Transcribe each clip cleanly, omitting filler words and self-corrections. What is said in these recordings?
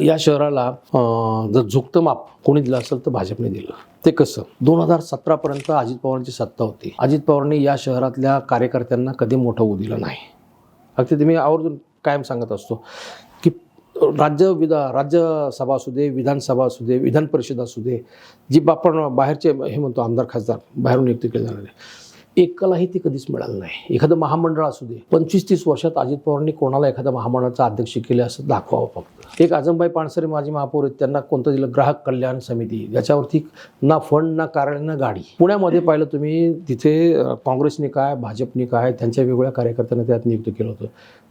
या शहराला जर झुकतं माप कोणी दिलं असेल तर भाजपने दिलं. ते कसं? 2017 पर्यंत अजित पवारांची सत्ता होती. अजित पवारांनी या शहरातल्या कार्यकर्त्यांना कधी मोठं होऊ दिलं नाही. अगदी मी आवर्जून कायम सांगत असतो की राज्यसभा असू दे, विधानसभा असू दे, विधान परिषद असू दे, जी आपण बाहेरचे हे म्हणतो आमदार खासदार बाहेरून नियुक्त केले जाणारे, एकालाही ती कधीच मिळालं नाही. एखादं महामंडळ असू दे, 25-30 वर्षात अजित पवारांनी कोणाला एखाद्या महामंडळाचा अध्यक्ष केले असं दाखवावं फक्त. एक आजमबाई पानसरे माजी महापौर आहेत, त्यांना कोणतं दिलं? ग्राहक कल्याण समिती, ज्याच्यावरती ना फंड ना कार्यालय ना गाडी. पुण्यामध्ये पाहिलं तुम्ही, तिथे काँग्रेसने काय भाजपने काय त्यांच्या वेगवेगळ्या कार्यकर्त्यांना त्यात नियुक्त केलं होतं.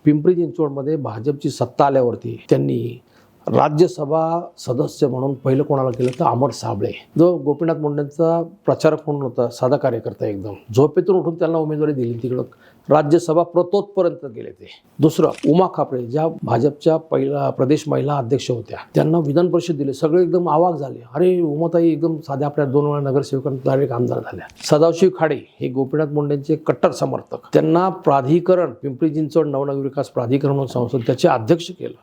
पिंपरी चिंचवडमध्ये भाजपची सत्ता आल्यावरती त्यांनी राज्यसभा सदस्य म्हणून पहिलं कोणाला केलं तर अमर साबळे, जो गोपीनाथ मुंडेंचा प्रचारक म्हणून होता, साधा कार्यकर्ता एकदम. झोपेतून उठून त्यांना उमेदवारी दिली, तिकडं राज्यसभा प्रतोदपर्यंत गेले ते. दुसरं उमा खापरे, ज्या भाजपच्या पहिला प्रदेश महिला अध्यक्ष होत्या, त्यांना विधान परिषद दिले. सगळे एकदम अवाक झाले, अरे उमाताई एकदम साध्या आपल्या 2 वेळा नगरसेवकांना डायरेक्ट आमदार झाल्या. सदाशिव खाडे हे गोपीनाथ मुंडेंचे कट्टर समर्थक, त्यांना प्राधिकरण पिंपरी चिंचवड नवनगर विकास प्राधिकरण म्हणून संस्था त्याचे अध्यक्ष केलं.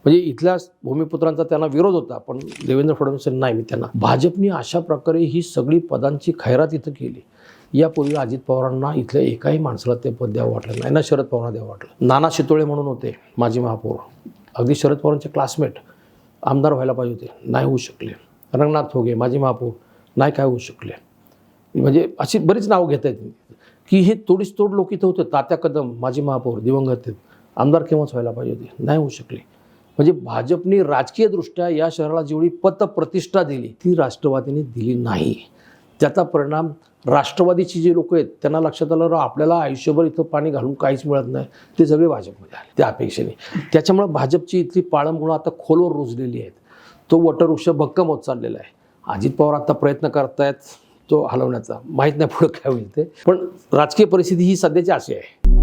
म्हणजे इथल्या भूमिपुत्रांचा त्यांना विरोध होता, पण देवेंद्र फडणवीस नाही, मी त्यांना. भाजपने अशा प्रकारे ही सगळी पदांची खैरात इथं केली. यापूर्वी अजित पवारांना इथल्या एकाही माणसाला ते पद द्यावं वाटलं नाही ना शरद पवारांना द्यावं वाटलं. नाना शितोळे म्हणून होते माजी महापौर, अगदी शरद पवारांचे क्लासमेट, आमदार व्हायला पाहिजे होते, नाही होऊ शकले. रंगनाथ होगे माजी महापौर, नाही काय होऊ शकले. म्हणजे अशी बरीच नावं घेता येतील की हे तोडीस तोड लोक इथं होते. तात्या कदम माजी महापौर दिवंगत आहेत, आमदार केव्हाच व्हायला पाहिजे होते, नाही होऊ शकले. म्हणजे भाजपने राजकीयदृष्ट्या या शहराला जेवढी प्रतिष्ठा दिली ती राष्ट्रवादीने दिली नाही. त्याचा परिणाम राष्ट्रवादीची जी लोक आहेत त्यांना लक्षात आलं, आपल्याला आयुष्यभर इथं पाणी घालून काहीच मिळत नाही, ते सगळे भाजपमध्ये आले त्या अपेक्षेने. त्याच्यामुळे भाजपची इथली पाळंमुळं आता खोलवर रुजलेली आहेत. तो वटवृक्ष भक्कम होत चाललेला आहे. अजित पवार आता प्रयत्न करतायत तो हलवण्याचा, माहीत नाही पुढे काय होईल ते, पण राजकीय परिस्थिती ही सध्याची अशी आहे.